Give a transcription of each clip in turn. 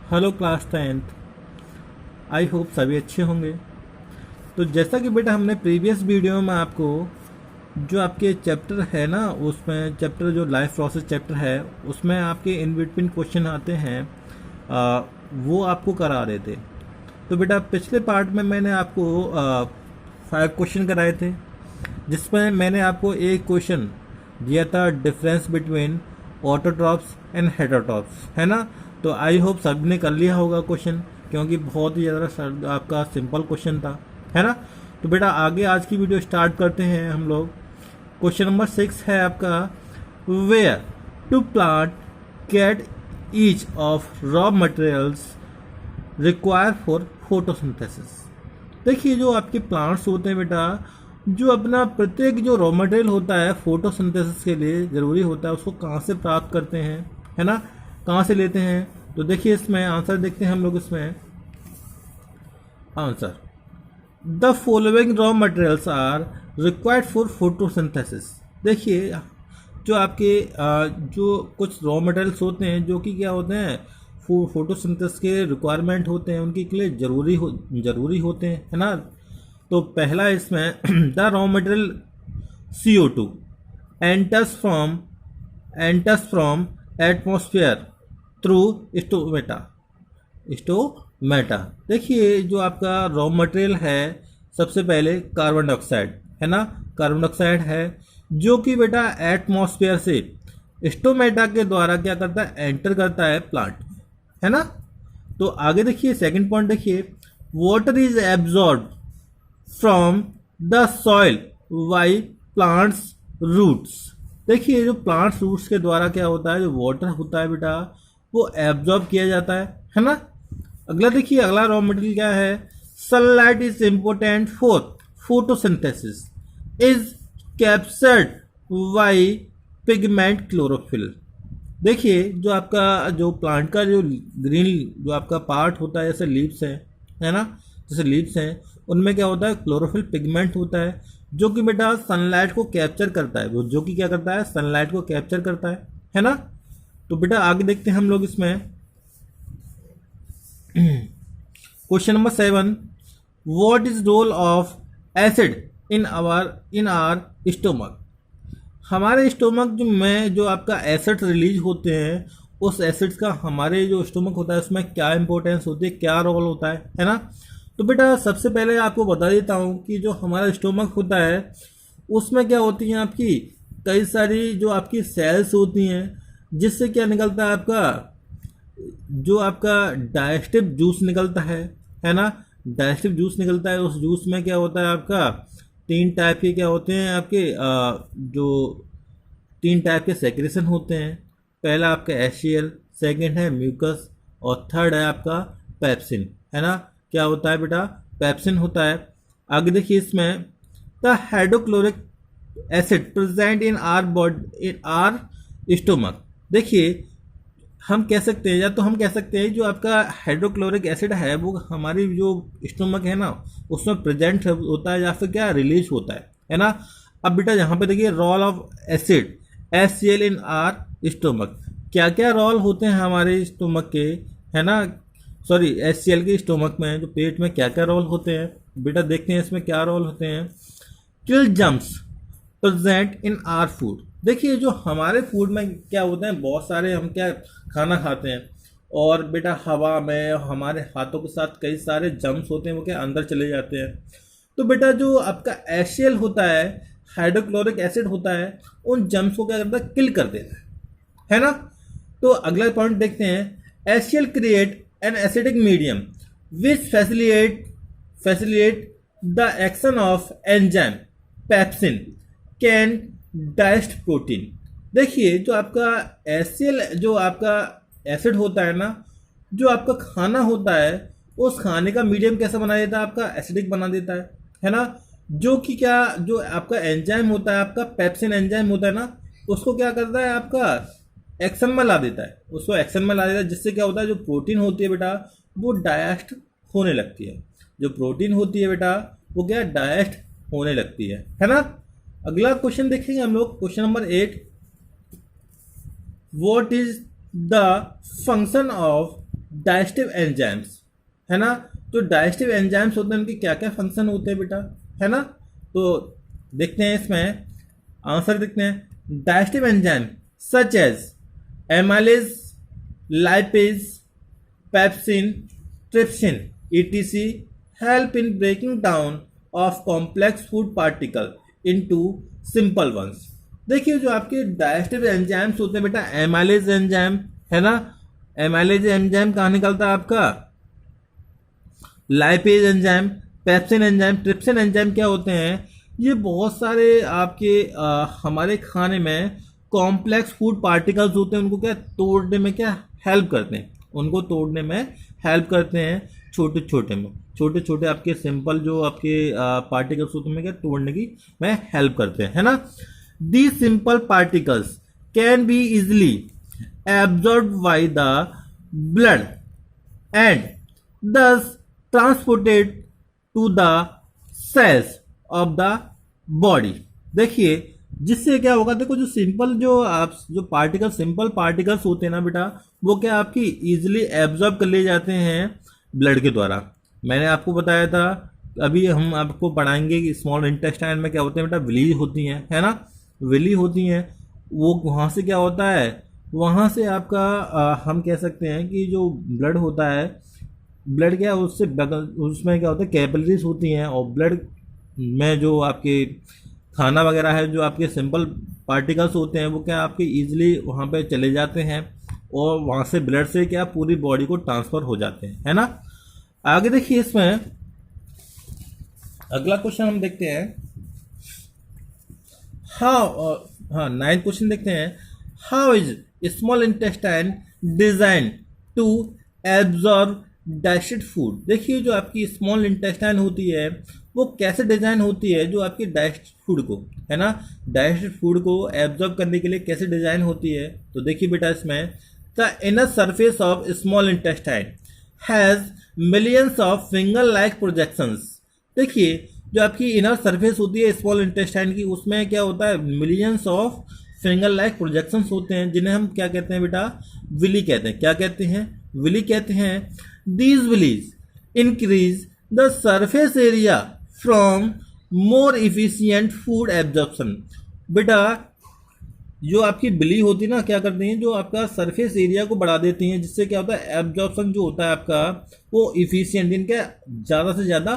Hello class 10th। I hope सभी अच्छे होंगे। तो जैसा कि बेटा हमने प्रीवियस वीडियो में आपको जो आपके चैप्टर है ना, उसमें चैप्टर जो लाइफ प्रोसेस चैप्टर है उसमें आपके इन बिटवीन क्वेश्चन आते हैं, वो आपको करा रहे थे। तो बेटा पिछले पार्ट में मैंने आपको 5 क्वेश्चन कराए थे, जिसमें मैंने आपको एक क्वेश्चन दिया था difference between autotrophs and heterotrophs, है ना। तो आई होप सब ने कर लिया होगा क्वेश्चन, क्योंकि बहुत ही ज़्यादा आपका सिंपल क्वेश्चन था, है ना। तो बेटा आगे आज की वीडियो स्टार्ट करते हैं हम लोग। क्वेश्चन नंबर 6 है आपका, where to plant get each of raw materials require for photosynthesis. देखिए जो आपके प्लांट्स होते हैं बेटा, जो अपना प्रत्येक जो रॉ मटेरियल होता है फोटोसिंथेसिस के लिए ज़रूरी होता है, उसको कहाँ से प्राप्त करते हैं, है ना, कहाँ से लेते हैं। तो देखिए इसमें आंसर देखते हैं हम लोग। इसमें answer, the following raw materials are required for photosynthesis. देखिए जो आपके जो कुछ रॉ मटेरियल्स होते हैं जो कि क्या होते हैं, फोटोसिंथेसिस के रिक्वायरमेंट होते हैं, उनके लिए ज़रूरी होते हैं, है ना। तो पहला इसमें the raw material CO2 enters from atmosphere through stomata. देखिए जो आपका रॉ मटेरियल है, सबसे पहले कार्बन डाइऑक्साइड, है ना, कार्बन डाइऑक्साइड है जो कि बेटा एटमॉस्फेयर से स्टोमेटा के द्वारा क्या करता है, एंटर करता है प्लांट, है ना। तो आगे देखिए सेकंड पॉइंट देखिए, water is absorb from the soil by plants roots. देखिए जो प्लांट्स रूट्स के द्वारा क्या होता है, जो वाटर होता है बेटा वो एब्जॉर्ब किया जाता है ना। अगला देखिए, अगला रॉ मटेरियल क्या है, sunlight is important for photosynthesis is captured by pigment chlorophyll. देखिए जो आपका जो प्लांट का जो ग्रीन जो आपका पार्ट होता है, जैसे लीव्स है ना, जैसे लीव्स हैं उनमें क्या होता है, क्लोरोफिल पिगमेंट होता है जो कि बेटा सनलाइट को कैप्चर करता है, वो जो कि क्या करता है, सनलाइट को कैप्चर करता है ना। तो बेटा आगे देखते हैं हम लोग इसमें question number 7, what is role of acid in our stomach. हमारे स्टोमक में जो आपका एसिड रिलीज होते हैं, उस एसिड्स का हमारे जो स्टोमक होता है उसमें क्या इंपॉर्टेंस होती है, क्या रोल होता है ना। तो बेटा सबसे पहले आपको बता देता हूँ कि जो हमारा स्टोमक होता है उसमें क्या होती हैं, आपकी कई सारी जो आपकी सेल्स होती हैं, जिससे क्या निकलता है, आपका जो आपका डाइजेस्टिव जूस निकलता है ना, डाइजेस्टिव जूस निकलता है। उस जूस में क्या होता है, आपका 3 टाइप के क्या होते हैं, आपके जो 3 टाइप के सेक्रेशन होते हैं। पहला आपका HCl, सेकंड है म्यूकस, और थर्ड है आपका पेप्सिन, है ना। क्या होता है बेटा, पेप्सिन होता है। आगे देखिए इसमें, the hydrochloric acid present in our stomach. देखिए हम कह सकते हैं, या तो हम कह सकते हैं जो आपका हाइड्रोक्लोरिक एसिड है वो हमारी जो स्टोमक है ना उसमें प्रेजेंट होता है, या फिर क्या रिलीज होता है ना। अब बेटा यहाँ पे देखिए, role of acid HCl in our stomach. क्या क्या रोल होते हैं हमारे स्टोमक के, है ना, सॉरी HCl के स्टोमक में, जो पेट में क्या क्या रोल होते हैं बेटा, देखते हैं इसमें क्या रोल होते हैं। Kill germs present in our food. देखिए जो हमारे फूड में क्या होते हैं, बहुत सारे हम क्या खाना खाते हैं, और बेटा हवा में हमारे हाथों के साथ कई सारे जम्स होते हैं, वो क्या अंदर चले जाते हैं। तो बेटा जो आपका HCl होता है, हाइड्रोक्लोरिक एसिड होता है, उन जम्स को क्या करता है, किल कर देता है ना। तो अगला पॉइंट देखते हैं, HCl create an acidic medium which facilitate the action of enzyme pepsin can digest protein. देखिए जो आपका HCl जो आपका एसिड होता है ना, जो आपका खाना होता है उस खाने का मीडियम कैसा बना देता है, आपका एसिडिक बना देता है ना। जो कि क्या, जो आपका एंजाइम होता है, आपका पेप्सिन एंजाइम होता है ना, उसको क्या करता है, आपका एक्शन में ला देता है, उसको एक्शन में ला देता है, जिससे क्या होता है, जो प्रोटीन होती है बेटा वो डाइजेस्ट होने लगती है। जो प्रोटीन होती है बेटा वो क्या डाइजेस्ट होने लगती है ना। अगला क्वेश्चन देखेंगे हम लोग, question number 8, what is the function of digestive enzymes, है ना। तो डाइजेस्टिव एंजाइम्स होते हैं, उनके क्या क्या फंक्शन होते हैं बेटा, है ना। तो देखते हैं इसमें आंसर देखते हैं। Digestive enzyme such as amylase, lipase, pepsin, trypsin etc help in breaking down of complex food particle into simple ones। देखिए जो आपके डाइजेस्टिव एंजाइम्स होते हैं बेटा, एमाइलेज एंजाइम, है ना। एमाइलेज एंजाइम कहाँ निकलता है आपका, lipase enzyme, pepsin enzyme, trypsin enzyme क्या होते हैं, ये बहुत सारे आपके हमारे खाने में कॉम्प्लेक्स फूड पार्टिकल्स होते हैं, उनको क्या तोड़ने में क्या हेल्प करते हैं, उनको तोड़ने में हेल्प करते हैं। छोटे छोटे आपके सिंपल जो आपके पार्टिकल्स होते हैं क्या तोड़ने की में हेल्प करते हैं, है ना। These simple particles can be easily absorb by the blood and thus transported to the cells of the body। देखिए जिससे क्या होगा, देखो जो सिंपल जो आप जो पार्टिकल सिंपल पार्टिकल्स होते हैं ना बेटा, वो क्या आपकी इजीली एब्जॉर्ब कर लिए जाते हैं ब्लड के द्वारा। मैंने आपको बताया था, अभी हम आपको पढ़ाएंगे कि स्मॉल इंटेस्टाइन में क्या होते हैं बेटा, विली होती हैं, है ना, विली होती हैं। वो वहाँ से क्या होता है, वहाँ से आपका हम कह सकते हैं कि जो ब्लड होता है, ब्लड क्या है उससे उसमें क्या होता है कैपिलरीज होती हैं, और ब्लड में जो आपके खाना वगैरह है, जो आपके सिंपल पार्टिकल्स होते हैं, वो क्या आपके इजीली वहाँ पे चले जाते हैं, और वहाँ से ब्लड से क्या पूरी बॉडी को ट्रांसफ़र हो जाते हैं, है ना। आगे देखिए इसमें अगला क्वेश्चन हम देखते हैं। हाँ 9th क्वेश्चन देखते हैं। How is small intestine design to absorb digested food. देखिए जो आपकी स्मॉल इंटेस्टाइन होती है वो कैसे डिजाइन होती है, जो आपकी डाइजेस्टेड फूड को, है ना, डाइजेस्टेड फूड को एब्जॉर्ब करने के लिए कैसे डिजाइन होती है। तो देखिए बेटा इसमें the inner surface of small intestine has millions of finger like projections. देखिए जो आपकी इनर सरफेस होती है स्मॉल इंटेस्टाइन की, उसमें क्या होता है millions of finger like projections होते हैं, जिन्हें हम क्या कहते हैं बेटा, विली कहते हैं। क्या कहते हैं, विली कहते हैं। These villi increase the surface area from more efficient food absorption. बेटा जो आपकी बिली होती है ना, क्या करती हैं, जो आपका सरफेस एरिया को बढ़ा देती हैं, जिससे क्या होता है एब्जॉर्प्शन जो होता है आपका वो इफिशियंट इनका ज़्यादा से ज़्यादा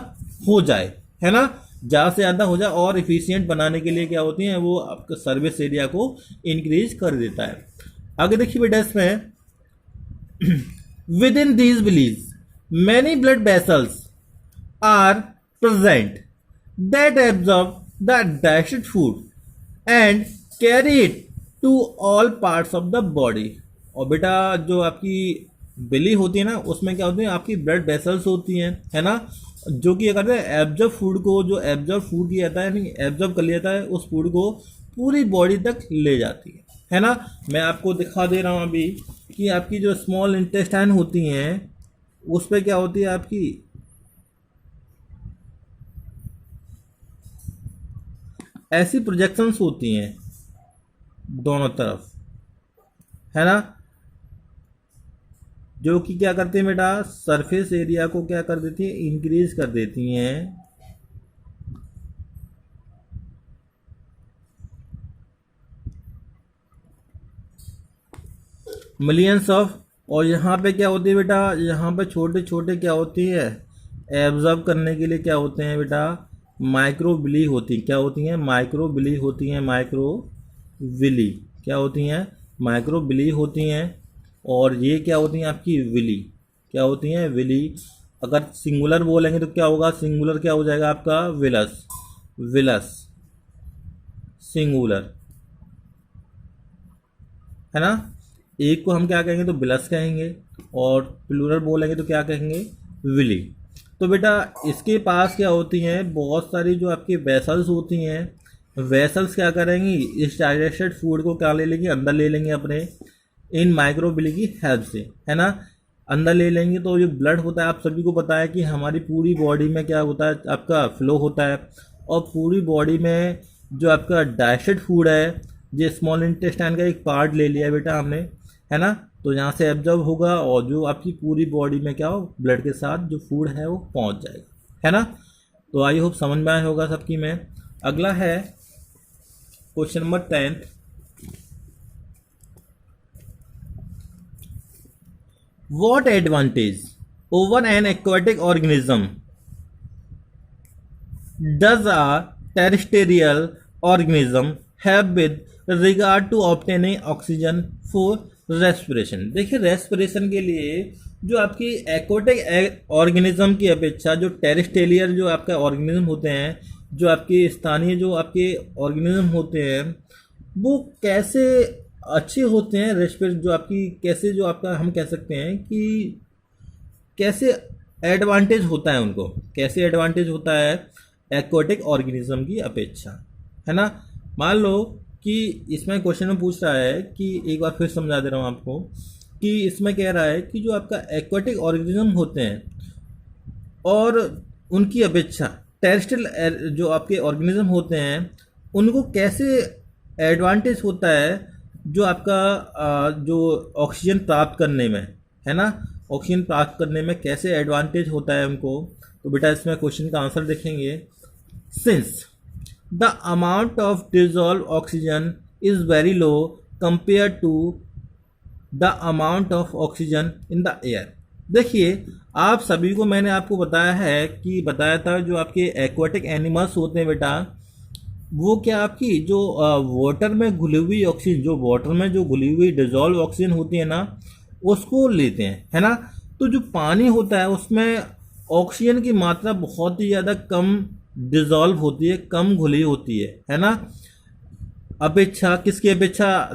हो जाए, है ना, ज़्यादा से ज़्यादा हो जाए, और इफिशियंट बनाने के लिए क्या होती हैं, वो आपका सर्विस एरिया को इंक्रीज कर देता है। आगे देखिए बेटा इसमें within these villi many blood vessels are present that absorb the digested food and carry it to all parts of the body. और बेटा जो आपकी बिली होती है ना, उसमें क्या होती है आपकी ब्लड वेसल्स होती हैं, है ना, जो कि क्या करते हैं एब्जॉर्ब फूड को, जो एब्जॉर्ब फूड किया जाता है, एब्जॉर्ब कर लिया जाता है, उस फूड को पूरी बॉडी तक ले जाती है ना। मैं आपको दिखा दे रहा हूँ अभी कि आपकी जो स्मॉल इंटेस्टाइन होती हैं उस पर क्या होती है आपकी ऐसी प्रोजेक्शंस होती हैं दोनों तरफ, है ना, जो कि क्या करते हैं बेटा सरफेस एरिया को क्या कर देती है, इंक्रीज कर देती हैं। मिलियंस ऑफ, और यहाँ पे क्या होती है बेटा, यहाँ पे छोटे छोटे क्या होती है एब्जॉर्ब करने के लिए क्या होते हैं बेटा, माइक्रोविली होती हैं। क्या होती हैं, माइक्रोविली होती हैं, माइक्रोविली क्या होती हैं, माइक्रोविली होती हैं। और ये क्या होती हैं आपकी विली, क्या होती हैं विली। अगर सिंगुलर बोलेंगे तो क्या होगा, सिंगुलर क्या हो जाएगा आपका विलस, विलस सिंगुलर, है ना। एक को हम क्या कहेंगे तो विलस कहेंगे, और प्लूरल बोलेंगे तो क्या कहेंगे, विली। तो बेटा इसके पास क्या होती हैं बहुत सारी जो आपकी वेसल्स होती हैं, वेसल्स क्या करेंगी इस डाइजेस्टेड फूड को क्या ले लेंगे, अंदर ले लेंगे अपने इन माइक्रोविली की हेल्प से, है ना, अंदर ले लेंगे। तो जो ब्लड होता है आप सभी को पता है कि हमारी पूरी बॉडी में क्या होता है आपका फ्लो होता है, और पूरी बॉडी में जो आपका डाइजेस्टेड फूड है, जो स्मॉल इंटेस्टाइन का एक पार्ट ले लिया है बेटा हमने, है ना। तो यहाँ से एब्जॉर्ब होगा और जो आपकी पूरी बॉडी में क्या हो, ब्लड के साथ जो फूड है वो पहुँच जाएगा, है ना। तो आई होप समझ में आया होगा सबकी में। अगला है question number 10। What advantage over an aquatic organism does a terrestrial organism have with regard to obtaining oxygen for respiration? देखिए रेस्पिरेशन के लिए जो आपकी एक्वाटिक ऑर्गेनिज्म की अपेक्षा जो टेरेस्ट्रियल जो आपका ऑर्गेनिज्म होते हैं, जो आपके स्थानीय जो आपके ऑर्गेनिज्म होते हैं, वो कैसे अच्छे होते हैं रेस्पिरेट जो आपकी कैसे जो आपका हम कह सकते हैं कि कैसे एडवांटेज होता है उनको, कैसे एडवांटेज होता है एक्वाटिक ऑर्गेनिज्म की अपेक्षा, है ना। मान लो कि इसमें क्वेश्चन में पूछ रहा है कि एक बार फिर समझा दे रहा हूँ आपको कि इसमें कह रहा है कि जो आपका एक्वाटिक ऑर्गेनिज्म होते हैं और उनकी अपेक्षा टेरेस्ट्रियल जो आपके ऑर्गेनिज्म होते हैं उनको कैसे एडवांटेज होता है जो आपका जो ऑक्सीजन प्राप्त करने में, है ना, ऑक्सीजन प्राप्त करने में कैसे एडवांटेज होता है उनको। तो बेटा इसमें क्वेश्चन का आंसर देखेंगे। Since the amount of dissolve oxygen is very low compare to the amount of oxygen in the air. देखिए आप सभी को मैंने आपको बताया था जो आपके एक्वाटिक एनिमल्स होते हैं बेटा, वो क्या आपकी जो वाटर में घुली हुई ऑक्सीजन, जो वाटर में जो घुली हुई डिजॉल्व ऑक्सीजन होती है ना, उसको लेते हैं, है ना। तो जो पानी होता है उसमें ऑक्सीजन की मात्रा बहुत ही ज़्यादा कम डिजॉल्व होती है, कम घुली होती है ना। अपेक्षा किसकी अपेक्षा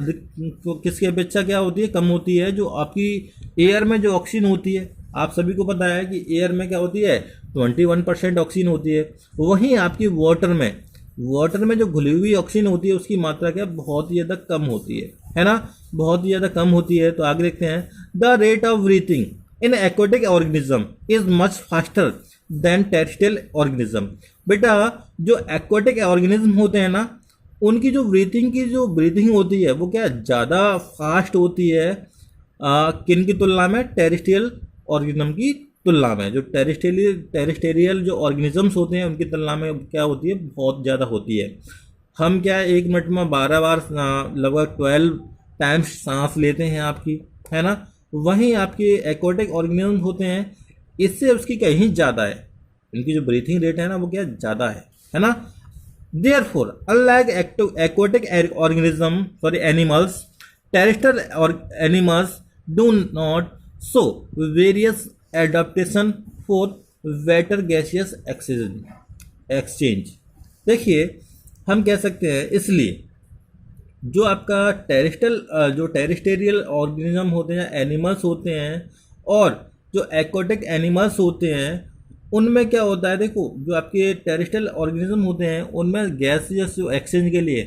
क्या होती है, कम होती है, जो आपकी एयर में जो ऑक्सीजन होती है। आप सभी को पता है कि एयर में क्या होती है 21% ऑक्सीजन होती है, वहीं आपकी वाटर में जो घुली हुई ऑक्सीजन होती है उसकी मात्रा क्या बहुत ही ज़्यादा कम होती है ना, बहुत ही ज़्यादा कम होती है। तो आगे देखते हैं, the rate of breathing in aquatic organism is much faster than terrestrial organism. बेटा जो एक्वाटिक ऑर्गेनिज्म होते हैं ना, उनकी जो ब्रीथिंग होती है वो क्या ज़्यादा फास्ट होती है किन की तुलना में, टेरेस्ट्रियल ऑर्गेनिज्म की तुलना में। जो टेरेस्ट्रियल जो ऑर्गेनिजम्स होते हैं उनकी तुलना में क्या होती है, बहुत ज़्यादा होती है। हम क्या 1 मिनट में 12 बार लगभग 12 टाइम्स सांस लेते हैं आपकी, है ना। वहीं आपके एक्वाटिक ऑर्गेनिजम्स होते हैं इससे उसकी कहीं ज़्यादा है, इनकी जो ब्रीथिंग रेट है ना वो क्या ज़्यादा है ना। Therefore, unlike aquatic animals, terrestrial animals do not show various adaptation for better gaseous exchange। देखिए हम कह सकते हैं इसलिए जो आपका टेरेस्ट्रियल ऑर्गेनिज्म होते हैं, एनिमल्स होते हैं, और जो एक्वाटिक एनिमल्स होते हैं उनमें क्या होता है, देखो जो आपके टेरेस्ट्रियल ऑर्गेनिज्म होते हैं उनमें गैसियस एक्सचेंज के लिए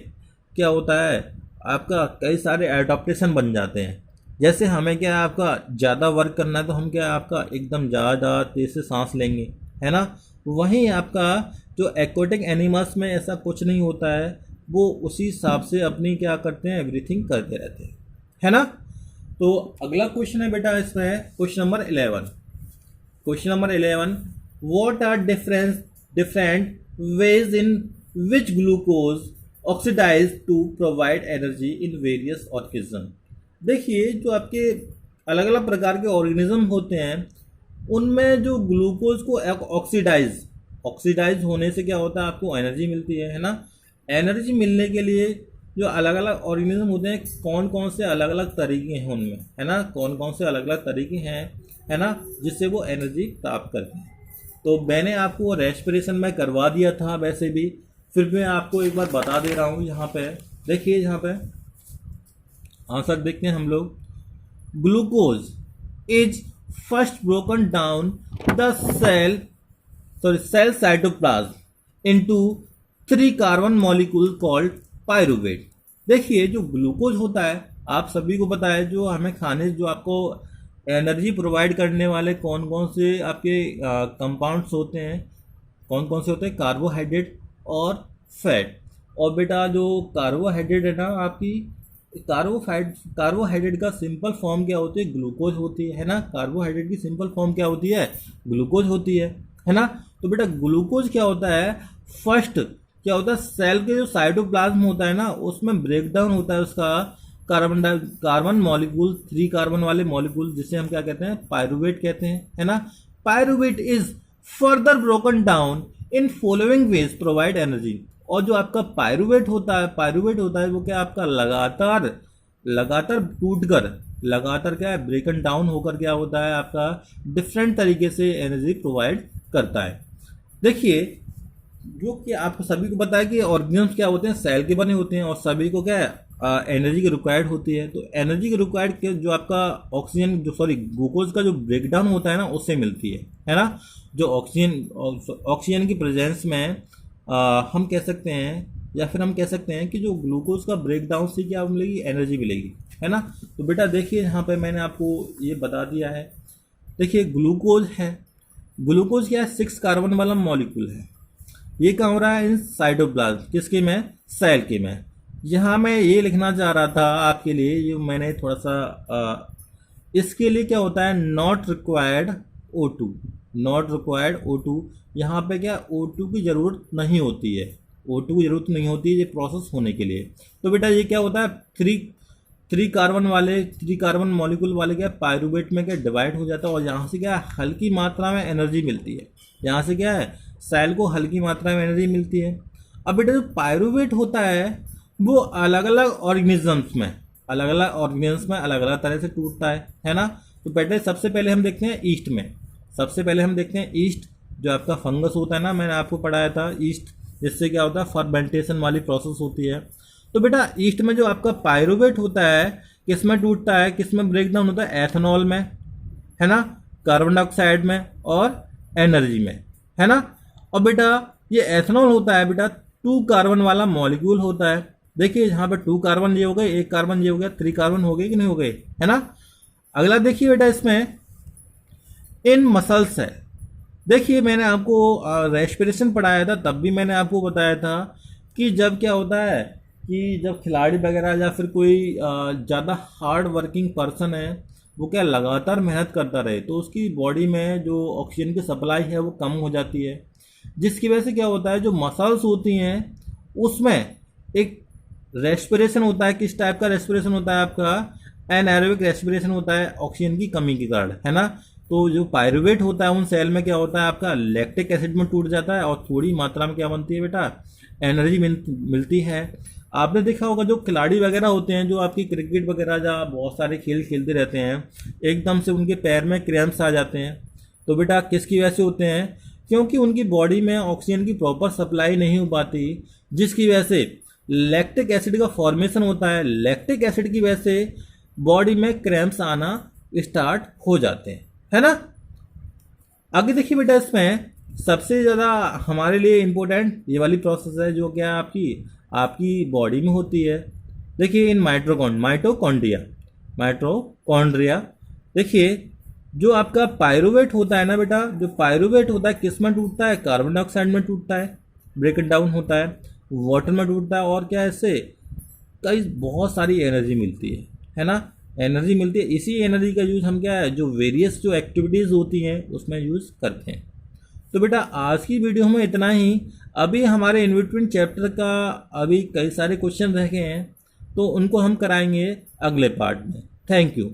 क्या होता है, आपका कई सारे एडाप्टेशन बन जाते हैं। जैसे हमें क्या है आपका ज़्यादा वर्क करना है तो हम क्या आपका एकदम ज़्यादा तेज से सांस लेंगे, है ना। वहीं आपका जो एक्वाटिक एनिमल्स में ऐसा कुछ नहीं होता है, वो उसी हिसाब से अपनी क्या करते हैं, एवरीथिंग करते रहते हैं, है ना। तो अगला क्वेश्चन है बेटा इसमें question number 11। What are different ways in which glucose oxidized to provide energy in various organisms? देखिए जो आपके अलग अलग प्रकार के ऑर्गेनिज्म होते हैं उनमें जो ग्लूकोज को ऑक्सीडाइज होने से क्या होता है, आपको एनर्जी मिलती है ना। एनर्जी मिलने के लिए जो अलग अलग ऑर्गेनिज्म होते हैं कौन कौन से अलग अलग तरीके हैं उनमें, है ना, कौन कौन से अलग अलग तरीके हैं, है ना, जिससे वो एनर्जी प्राप्त करते हैं। तो मैंने आपको रेस्पिरेशन में करवा दिया था वैसे भी, फिर मैं आपको एक बार बता दे रहा हूँ। यहाँ पे देखिए, यहाँ पे आंसर देखते हैं हम लोग। Glucose is first broken down the cell cytoplasm into 3 carbon molecule called pyruvate. देखिए जो ग्लूकोज होता है आप सभी को पता है, जो हमें खाने जो आपको एनर्जी प्रोवाइड करने वाले कौन कौन से आपके कंपाउंड्स होते हैं, कौन कौन से होते हैं, कार्बोहाइड्रेट और फैट। और बेटा जो कार्बोहाइड्रेट है ना आपकी कार्बोहाइड्रेट का सिंपल फॉर्म क्या होती है, ग्लूकोज होती है ना। कार्बोहाइड्रेट की सिंपल फॉर्म क्या होती है, ग्लूकोज होती है ना। तो बेटा ग्लूकोज क्या होता है, फर्स्ट क्या होता है, सेल के जो साइटोप्लाज्म होता है ना उसमें ब्रेक डाउन होता है उसका कार्बन मॉलिक्यूल, 3 कार्बन वाले मॉलिक्यूल, जिसे हम क्या कहते हैं, पायरुवेट कहते हैं, है ना। Pyruvate is further broken down in following veg provide energy. और जो आपका पायरुवेट होता है वो क्या आपका लगातार टूटकर, लगातार क्या है, ब्रेकन डाउन होकर क्या होता है आपका डिफरेंट तरीके से एनर्जी प्रोवाइड करता है। देखिए जो कि आपको सभी को पता है कि ऑर्गेनिज्म क्या होते हैं, सेल के बने होते हैं और सभी को क्या है एनर्जी की रिक्वायर्ड होती है। तो एनर्जी की रिक्वायर्ड के जो आपका ग्लूकोज का जो ब्रेकडाउन होता है ना उससे मिलती है ना। जो ऑक्सीजन की प्रेजेंस में हम कह सकते हैं, या फिर हम कह सकते हैं कि जो ग्लूकोज का ब्रेकडाउन से क्या मिलेगी, एनर्जी मिलेगी, है ना। तो बेटा देखिए यहाँ पे मैंने आपको ये बता दिया है। देखिए ग्लूकोज क्या है, 6 कार्बन वाला मॉलिक्यूल है। ये कहाँ हो रहा है, इन साइटोप्लाज्म, किसके में, सेल के में। यहाँ मैं ये लिखना चाह रहा था आपके लिए, ये मैंने थोड़ा सा इसके लिए क्या होता है, नॉट रिक्वायर्ड O2। यहाँ पे क्या O2 की ज़रूरत नहीं होती है, O2 की ज़रूरत नहीं होती है ये प्रोसेस होने के लिए। तो बेटा ये क्या होता है, थ्री कार्बन मॉलिक्यूल वाले क्या पायरुवेट में क्या डिवाइड हो जाता है और यहाँ से क्या हल्की मात्रा में एनर्जी मिलती है। यहाँ से क्या है, सेल को हल्की मात्रा में एनर्जी मिलती है। अब बेटा जो पायरुवेट होता है वो अलग अलग ऑर्गेनिजम्स में अलग अलग तरह से टूटता है ना। तो बेटा सबसे पहले हम देखते हैं ईस्ट जो आपका फंगस होता है ना, मैंने आपको पढ़ाया था ईस्ट, जिससे क्या होता है फर्मेंटेशन वाली प्रोसेस होती है। तो बेटा ईस्ट में जो आपका पायरुवेट होता है किस में टूटता है, किस में ब्रेक डाउन होता है, एथेनॉल में, है ना, कार्बन डाइऑक्साइड में और एनर्जी में, है ना। और बेटा ये एथेनॉल होता है बेटा 2 कार्बन वाला मॉलिक्यूल होता है। देखिए यहाँ पे 2 कार्बन ये हो गए, 1 कार्बन ये हो गया, 3 कार्बन हो गए कि नहीं हो गए, है ना। अगला देखिए बेटा इसमें इन मसल्स है। देखिए मैंने आपको रेस्पिरेशन पढ़ाया था, तब भी मैंने आपको बताया था कि जब क्या होता है कि जब खिलाड़ी वगैरह या फिर कोई ज़्यादा हार्ड वर्किंग पर्सन है वो क्या लगातार मेहनत करता रहे तो उसकी बॉडी में जो ऑक्सीजन की सप्लाई है वो कम हो जाती है, जिसकी वजह से क्या होता है जो मसल्स होती हैं उसमें एक रेस्पिरेशन होता है। किस टाइप का रेस्पिरेशन होता है आपका, एनाएरोबिक रेस्पिरेशन होता है ऑक्सीजन की कमी के कारण, है ना। तो जो पायरुवेट होता है उन सेल में क्या होता है आपका लैक्टिक एसिड में टूट जाता है और थोड़ी मात्रा में क्या बनती है बेटा, एनर्जी मिलती है। आपने देखा होगा जो खिलाड़ी वगैरह होते हैं जो आपकी क्रिकेट वगैरह जहाँ बहुत सारे खेल खेलते रहते हैं, एकदम से उनके पैर में क्रैम्प्स आ जाते हैं। तो बेटा किसकी वजह से होते हैं, क्योंकि उनकी बॉडी में ऑक्सीजन की प्रॉपर सप्लाई नहीं हो पाती, जिसकी वजह से लैक्टिक एसिड का फॉर्मेशन होता है। लैक्टिक एसिड की वजह से बॉडी में क्रैम्प्स आना स्टार्ट हो जाते हैं, है ना। आगे देखिए बेटा इसमें सबसे ज़्यादा हमारे लिए इम्पोर्टेंट ये वाली प्रोसेस है जो क्या आपकी बॉडी में होती है। देखिए इन माइटोकॉन्ड्रिया देखिए जो आपका पायरुवेट होता है ना बेटा, जो पायरुवेट होता है किस में टूटता है, कार्बन डाइऑक्साइड में टूटता है, ब्रेक डाउन होता है, वाटर में टूटता है और क्या है इससे कई बहुत सारी एनर्जी मिलती है ना, एनर्जी मिलती है। इसी एनर्जी का यूज़ हम क्या है जो वेरियस जो एक्टिविटीज़ होती हैं उसमें यूज़ करते हैं। तो बेटा आज की वीडियो में इतना ही। अभी हमारे इनबिटवीन चैप्टर का अभी कई सारे क्वेश्चन रह गए हैं तो उनको हम कराएंगे अगले पार्ट में। Thank you.